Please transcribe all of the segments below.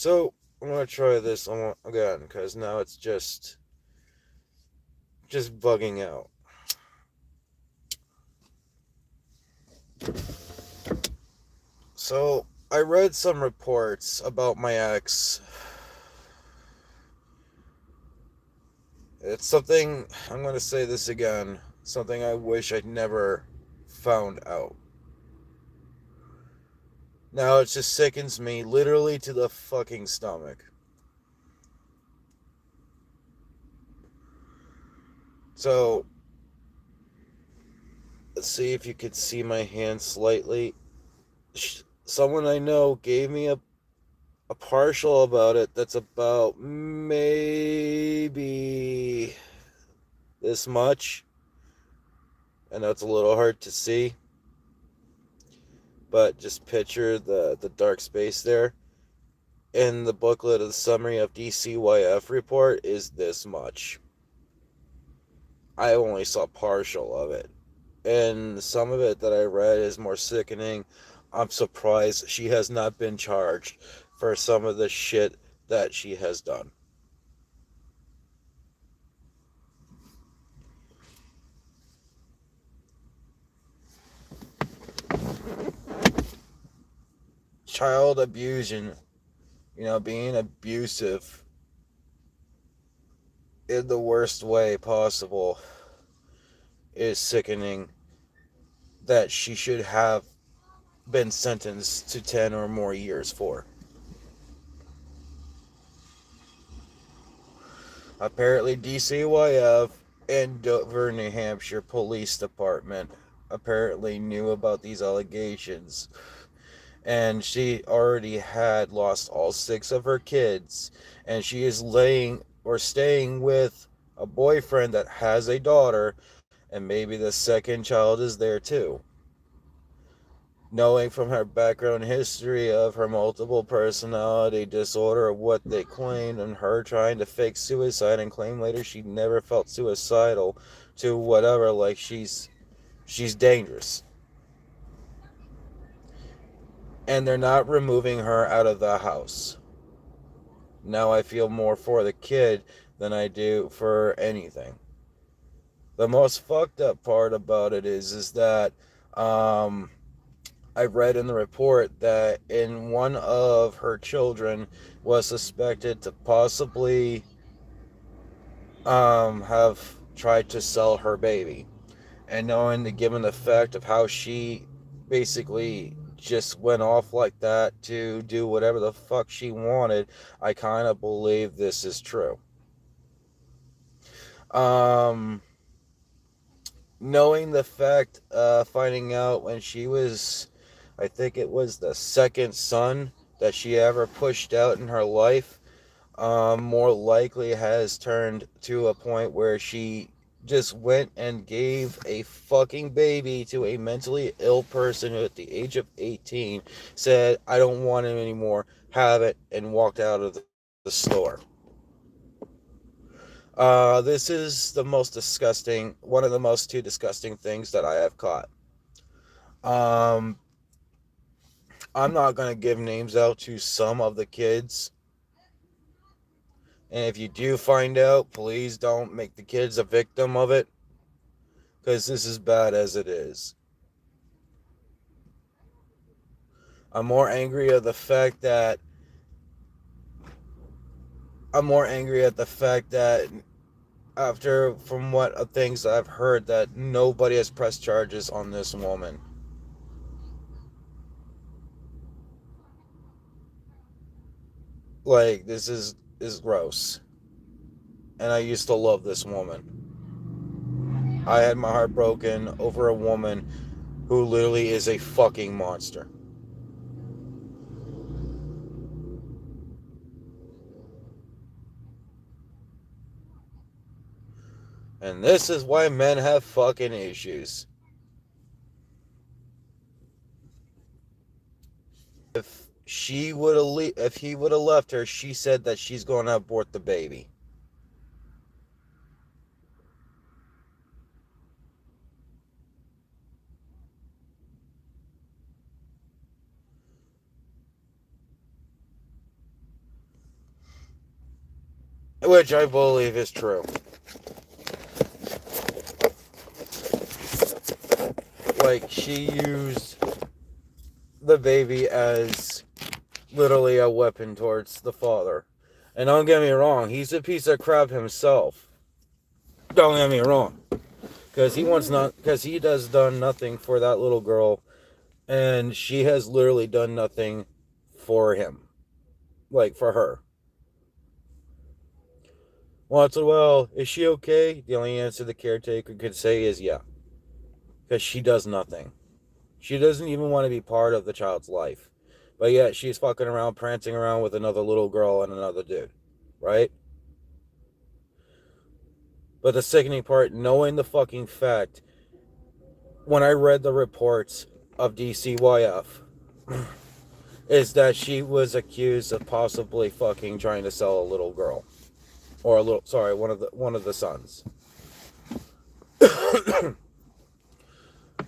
So I'm gonna try this again because now it's just bugging out. So I read some reports about my ex. It's something I'm gonna say this again. Something I wish I'd never found out. Now it just sickens me literally to the fucking stomach. So let's see if you could see my hand slightly. Someone I know gave me a partial about it that's about maybe this much. I know it's a little hard to see, but just picture the dark space there. In the booklet of the summary of DCYF report is this much. I only saw partial of it. And some of it that I read is more sickening. I'm surprised she has not been charged for some of the shit that she has done. Child abusing, being abusive in the worst way possible is sickening, that she should have been sentenced to 10 or more years for. Apparently, DCYF and Dover, New Hampshire Police Department apparently knew about these allegations. And she already had lost all six of her kids. And she is laying or staying with a boyfriend that has a daughter. And maybe the second child is there too. Knowing from her background history of her multiple personality disorder, what they claimed, and her trying to fake suicide and claim later she never felt suicidal, to whatever, like she's dangerous. And they're not removing her out of the house. Now I feel more for the kid than I do for anything. The most fucked up part about it is that um I read in the report that in one of her children was suspected to possibly have tried to sell her baby. And knowing the given the fact of how she basically just went off like that to do whatever the fuck she wanted, I kind of believe this is true. Um, Knowing the fact, finding out when she was, I think it was the second son that she ever pushed out in her life, more likely has turned to a point where she just went and gave a fucking baby to a mentally ill person who at the age of 18 said, I don't want him anymore, have it, and walked out of the store. This is the most disgusting, one of the most two disgusting things that I have caught. Um, I'm not going to give names out to some of the kids. And if you do find out, please don't make the kids a victim of it, because this is bad as it is. I'm more angry at the fact that I'm more angry at the fact that after from what things I've heard that nobody has pressed charges on this woman. Like this is gross. And I used to love this woman. I had my heart broken over a woman who literally is a fucking monster. And this is why men have fucking issues. If he would have left her, she said that she's going to abort the baby. which I believe is true. Like, she used the baby as literally a weapon towards the father. And don't get me wrong, he's a piece of crap himself. Don't get me wrong. Because he does done nothing for that little girl, and she has literally done nothing for him. Like, for her. Once in a while, is she okay? The only answer the caretaker could say is yeah. Because she does nothing. She doesn't even want to be part of the child's life. But yet, she's fucking around, prancing around with another little girl and another dude. Right? But the sickening part, knowing the fucking fact, when I read the reports of DCYF, is that she was accused of possibly fucking trying to sell a little girl. Or one of the sons.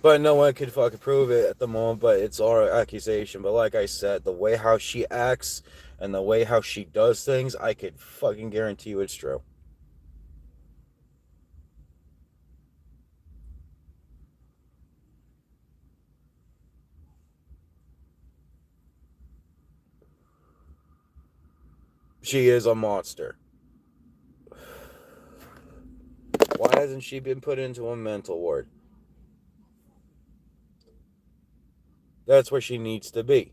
But no one could fucking prove it at the moment, but it's all accusation. But like I said, the way how she acts and the way how she does things, I could fucking guarantee you it's true. She is a monster. Why hasn't she been put into a mental ward? That's where she needs to be.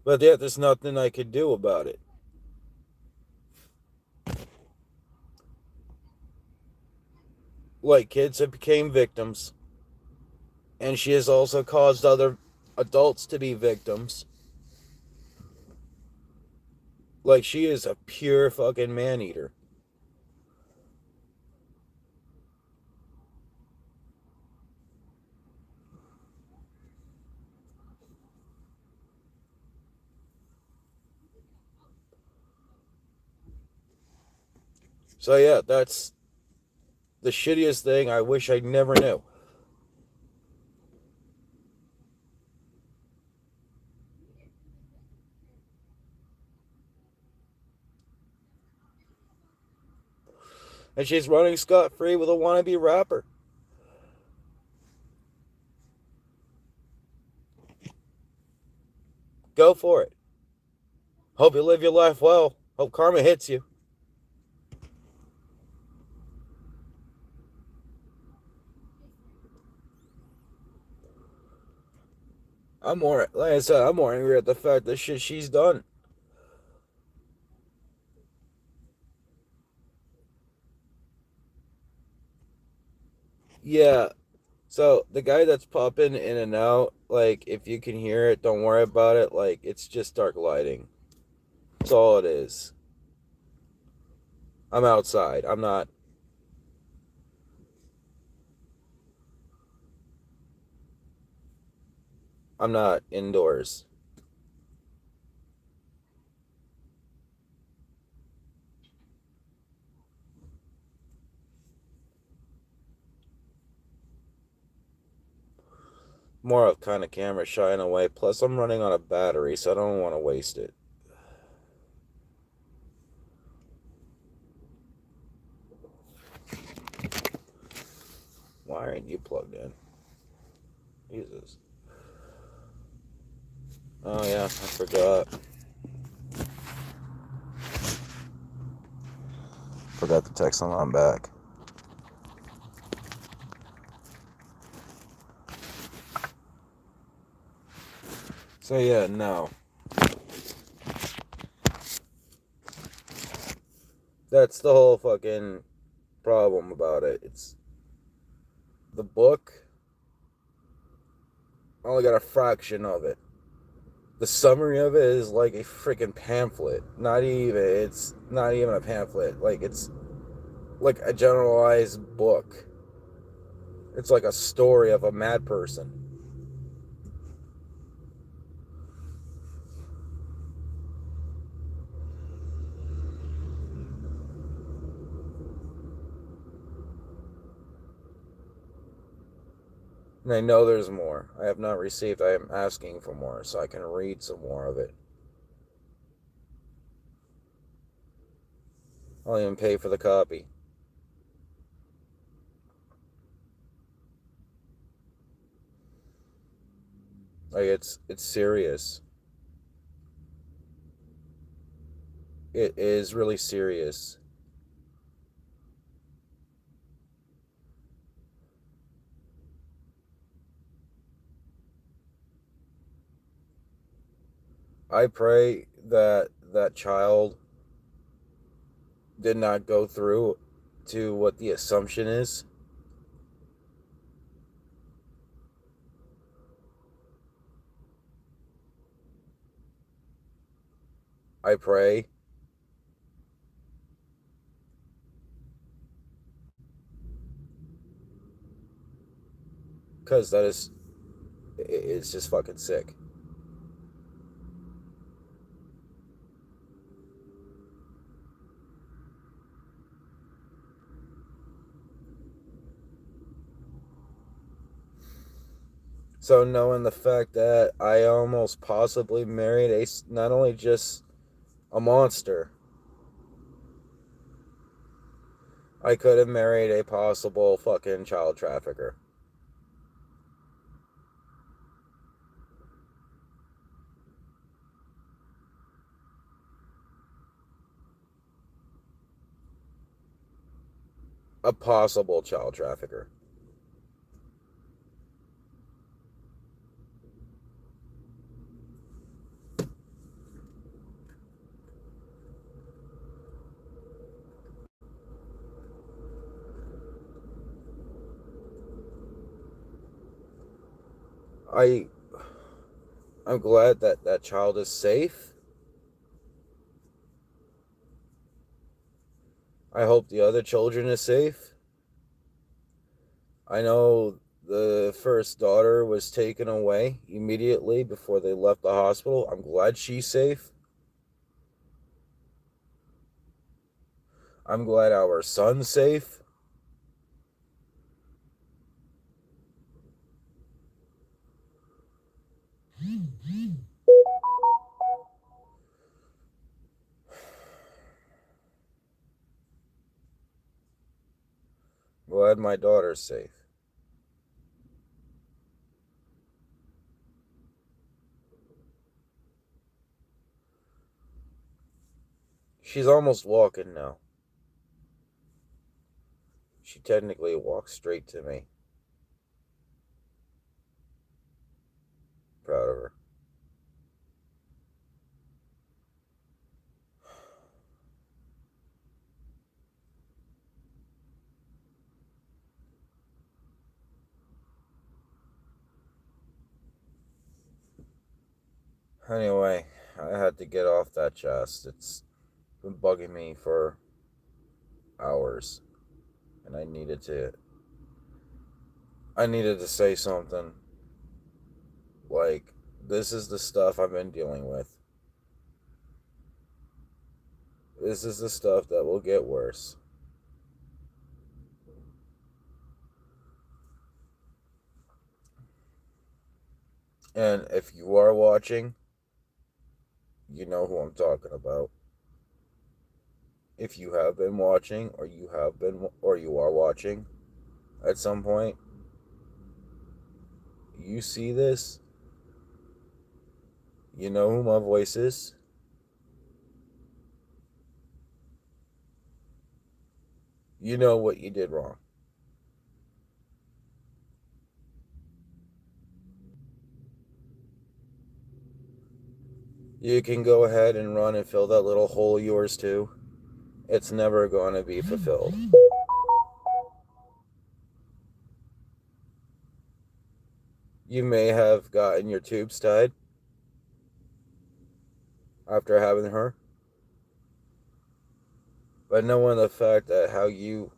But yet there's nothing I could do about it. Like, kids have become victims. And she has also caused other adults to be victims. Like, she is a pure fucking man-eater. So yeah, that's the shittiest thing I wish I never knew. And she's running scot-free with a wannabe rapper. Go for it. Hope you live your life well. Hope karma hits you. Like I said, I'm more angry at the fact that shit she's done. Yeah. So the guy that's popping in and out, like, if you can hear it, don't worry about it. Like, it's just dark lighting. That's all it is. I'm outside. I'm not indoors. More of kind of camera shying away. Plus, I'm running on a battery, so I don't want to waste it. Why aren't you plugged in? Jesus. Oh yeah, I forgot. Forgot to text them. I'm back. So yeah, no. That's the whole fucking problem about it. It's the book. I only got a fraction of it. The summary of it is like a freaking pamphlet. It's not even a pamphlet. Like, it's like a generalized book. It's like a story of a mad person. And I know there's more. I have not received. I am asking for more so I can read some more of it. I'll even pay for the copy. Like it's serious. It is really serious. I pray that that child did not go through to what the assumption is. I pray because that is it's just fucking sick. So knowing the fact that I almost possibly married a not only just a monster, I could have married a possible fucking child trafficker. A possible child trafficker. I I'm glad that that child is safe. I hope the other children is safe. I know the first daughter was taken away immediately before they left the hospital. I'm glad she's safe. I'm glad our son's safe. Glad my daughter's safe. She's almost walking now. She technically walks straight to me. Proud of her. Anyway, I had to get off that chest. It's been bugging me for hours, and I needed to say something. Like, this is the stuff I've been dealing with. This is the stuff that will get worse. And if you are watching, you know who I'm talking about. If you have been watching, or you are watching at some point, you see this, you know who my voice is. You know what you did wrong. You can go ahead and run and fill that little hole of yours too. It's never going to be fulfilled. You may have gotten your tubes tied after having her, but knowing the fact that how you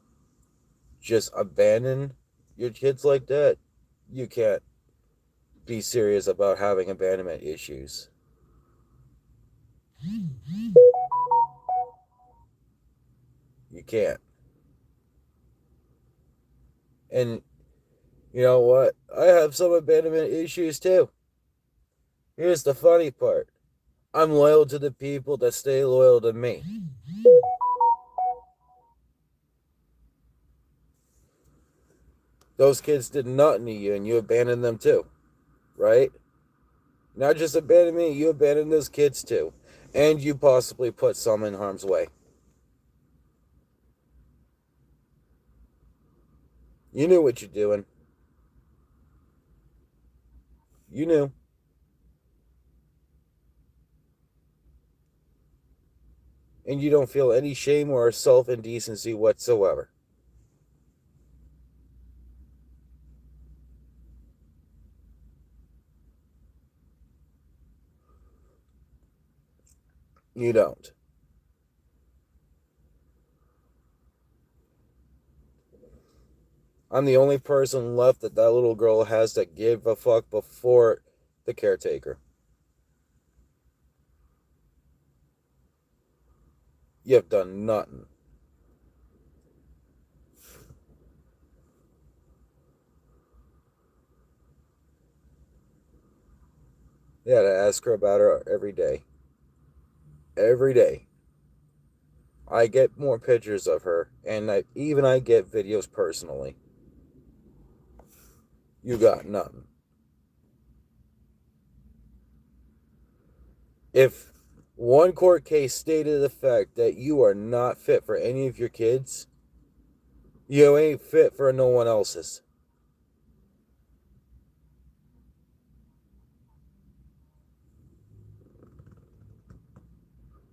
just abandon your kids like that, you can't be serious about having abandonment issues. You can't. And You know what? I have some abandonment issues too. Here's the funny part. I'm loyal to the people that stay loyal to me. Those kids did nothing to you and you abandoned them too, right? Not just abandon me, you abandoned those kids too. And you possibly put some in harm's way. You knew what you're doing. You knew. And you don't feel any shame or self indecency whatsoever. You don't. I'm the only person left that that little girl has that give a fuck before the caretaker. You've done nothing. Yeah, to ask her about her every day. Every day. I get more pictures of her, and I get videos personally. You got nothing. If one court case stated the fact that you are not fit for any of your kids, you ain't fit for no one else's.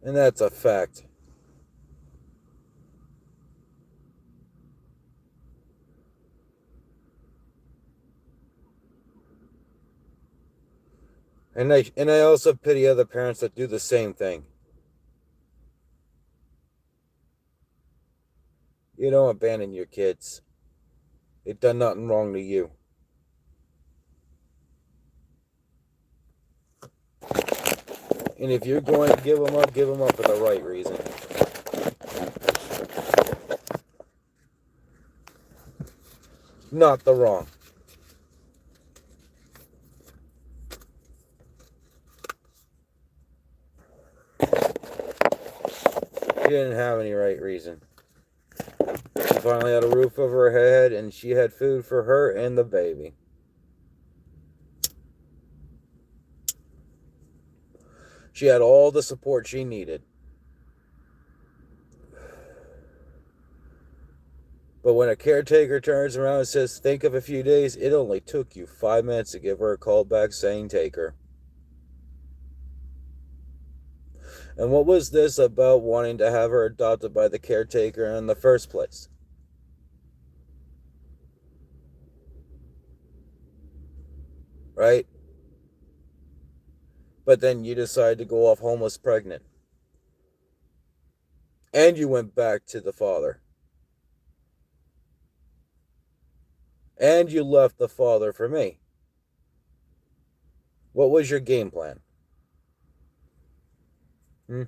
And that's a fact. And I also pity other parents that do the same thing. You don't abandon your kids. They've done nothing wrong to you. And if you're going to give them up for the right reason. Not the wrong. She didn't have any right reason. She finally had a roof over her head and she had food for her and the baby. She had all the support she needed. But when a caretaker turns around and says, think of a few days, it only took you 5 minutes to give her a call back saying, take her. And what was this about wanting to have her adopted by the caretaker in the first place? Right? But then you decided to go off homeless pregnant. And you went back to the father. And you left the father for me. What was your game plan? Hmm?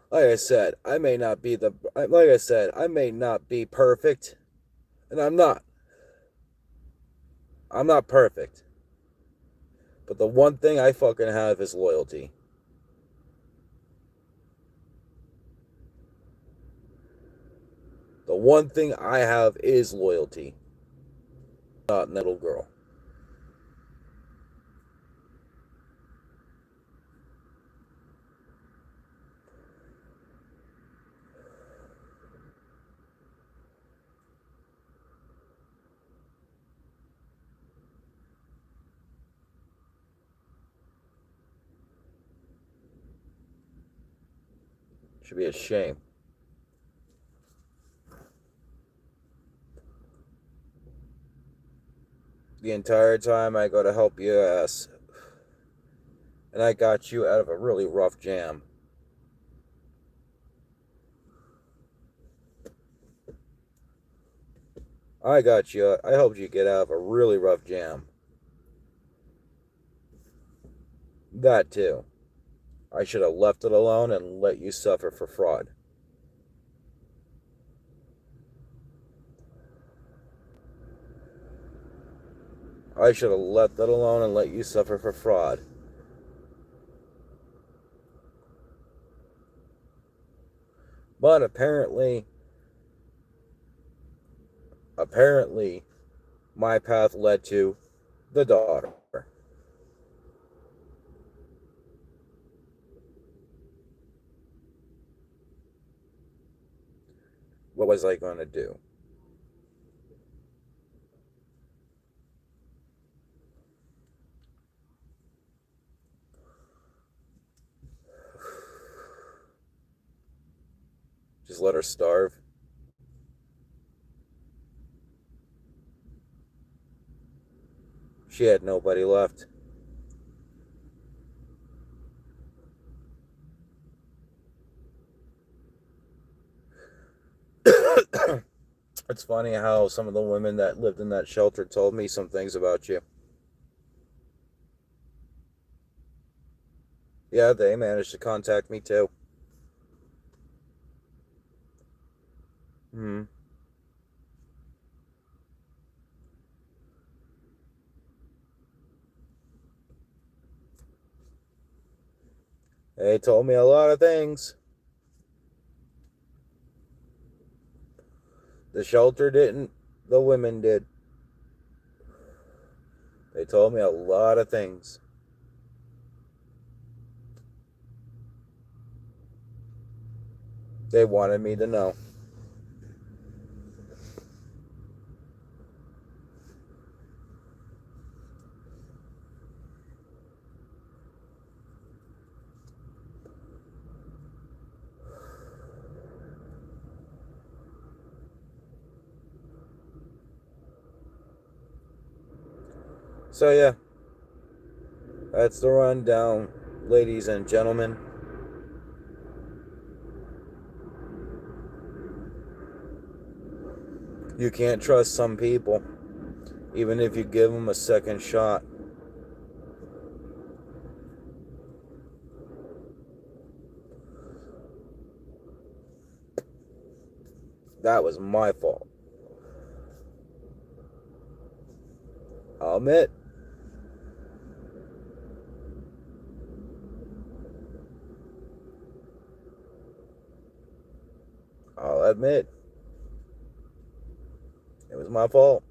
Like I said, I may not be perfect, and I'm not. I'm not perfect. But the one thing I fucking have is loyalty. The one thing I have is loyalty. Not a little girl. Should be a shame. The entire time I go to help you ass. And I got you out of a really rough jam. I got you. I helped you get out of a really rough jam. That too. I should have left it alone and let you suffer for fraud. I should have left that alone and let you suffer for fraud. But apparently, my path led to the daughter. What was I going to do? Just let her starve? She had nobody left. It's funny how some of the women that lived in that shelter told me some things about you. Yeah, they managed to contact me too. Hmm. They told me a lot of things. The shelter didn't, the women did. They told me a lot of things. They wanted me to know. So, yeah, that's the rundown, ladies and gentlemen. You can't trust some people, even if you give them a second shot. That was my fault. I'll admit. I'll admit. It was my fault.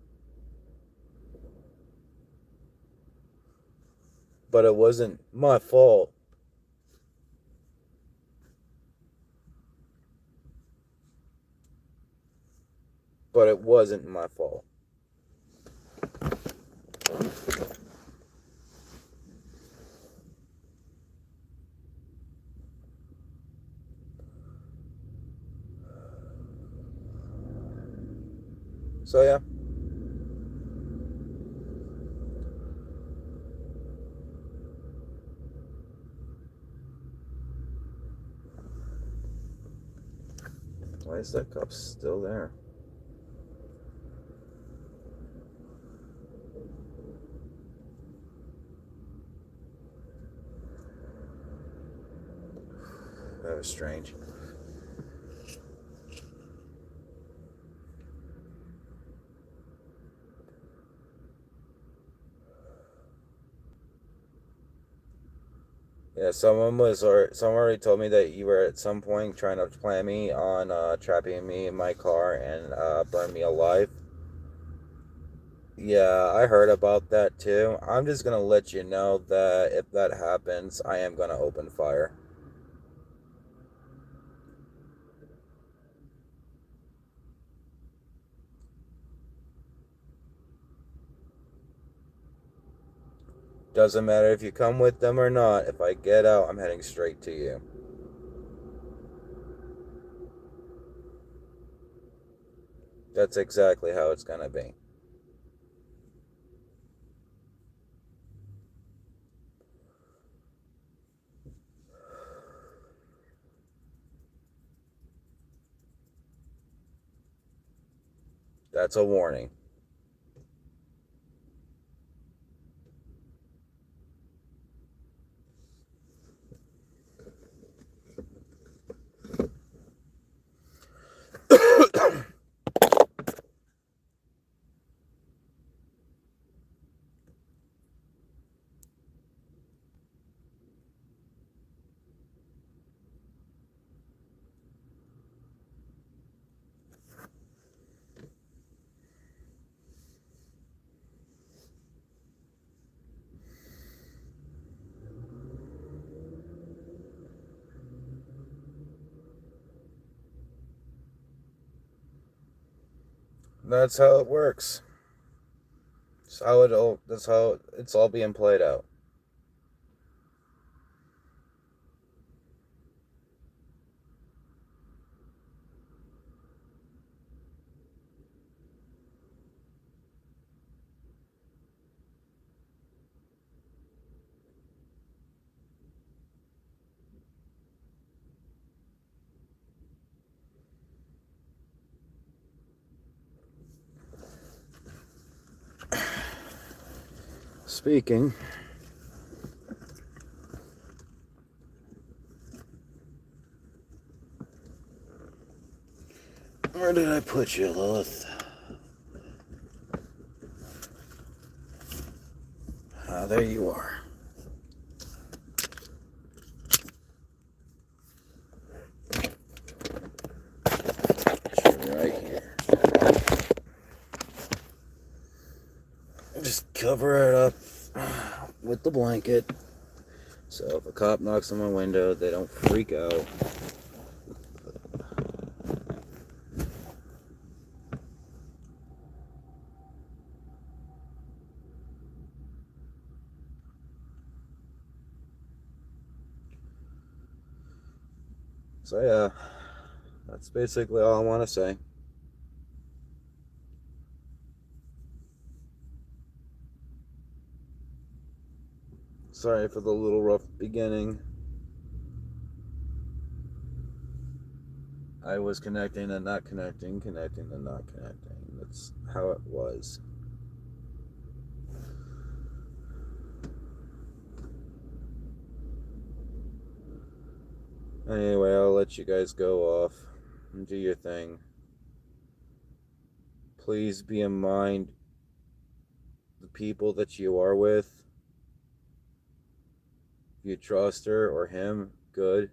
But it wasn't my fault. But it wasn't my fault. So, yeah. Why is that cup still there? That was strange. Yeah, someone already told me that you were at some point trying to plan me on trapping me in my car and burn me alive. Yeah, I heard about that too. I'm just gonna let you know that if that happens, I am gonna open fire. Doesn't matter if you come with them or not. If I get out, I'm heading straight to you. That's exactly how it's gonna be. That's a warning. That's how it works. That's how it's all being played out. Speaking, where did I put you, Lilith? Ah, there you are. Right here. Just cover it up with the blanket, so if a cop knocks on my window, they don't freak out. So yeah, that's basically all I want to say. Sorry for the little rough beginning. I was connecting and not connecting, connecting and not connecting. That's how it was. Anyway, I'll let you guys go off and do your thing. Please be in mind the people that you are with. If you trust her or him, good.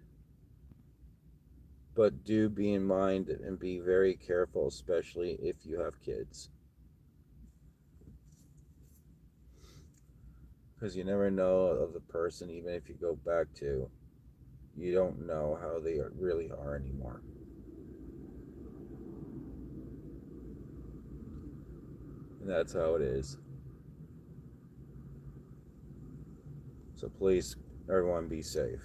But do be in mind and be very careful, especially if you have kids. Because you never know of the person, even if you go back to, you don't know how they really are anymore. And that's how it is. So please, everyone, be safe.